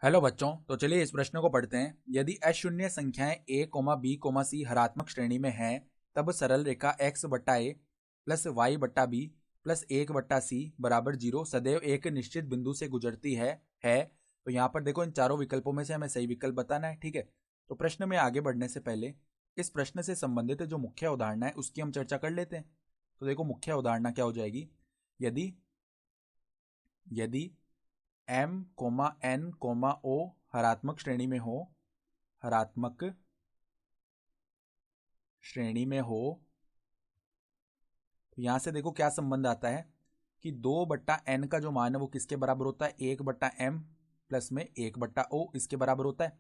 Hello बच्चों, तो चलिए इस प्रश्न को पढ़ते हैं। यदि अशून्य संख्याएं a, b, c हरात्मक श्रेणी में हैं, तब सरल रेखा x बट्टा a प्लस y बट्टा b प्लस 1 बट्टा c बराबर 0 सदैव एक निश्चित बिंदु से गुजरती है। तो यहाँ पर देखो, इन चारों विकल्पों में से हमें सही विकल्प बताना है। ठीक है, तो प्रश्न में आगे बढ़ने से पहले इस प्रश्न से संबंधित जो मुख्य उदाहरण है उसकी हम चर्चा कर लेते हैं। तो देखो, मुख्य उदाहरण क्या हो जाएगी। यदि यदि m, n, o हरात्मक श्रेणी में हो, हरात्मक श्रेणी में हो, तो यहां से देखो क्या संबंध आता है कि 2/n का जो मान है वो किसके बराबर होता है, 1/m प्लस में 1/o इसके बराबर होता है।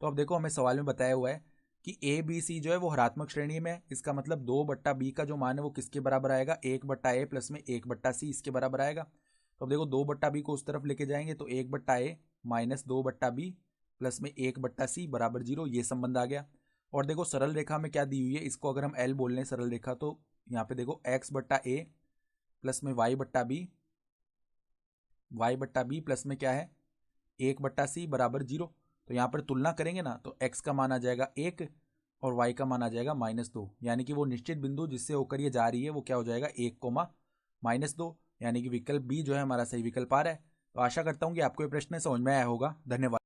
तो अब देखो, हमें सवाल में बताया हुआ है कि ए बी सी जो है वो हरात्मक श्रेणी में है। इसका मतलब 2/b का जो मान है वो किसके बराबर आएगा, 1/a प्लस में 1/c इसके बराबर आएगा। तो अब देखो, 2/b को उस तरफ लेके जाएंगे तो 1/a माइनस 2/b प्लस में 1/c बराबर 0, ये संबंध आ गया। और देखो, सरल रेखा में क्या दी हुई है, इसको अगर हम L बोल लें सरल रेखा, तो यहाँ पे देखो x/a प्लस में y/b प्लस में क्या है 1/c बराबर 0। तो यहाँ पर तुलना करेंगे ना, तो x का मान आ जाएगा 1 और y का मान आ जाएगा -2, यानी कि वो निश्चित बिंदु जिससे होकर ये जा रही है वो क्या हो जाएगा, 1, -2, यानी कि विकल्प बी जो है हमारा सही विकल्प आ रहा है। तो आशा करता हूँ कि आपको ये प्रश्न समझ में आया होगा। धन्यवाद।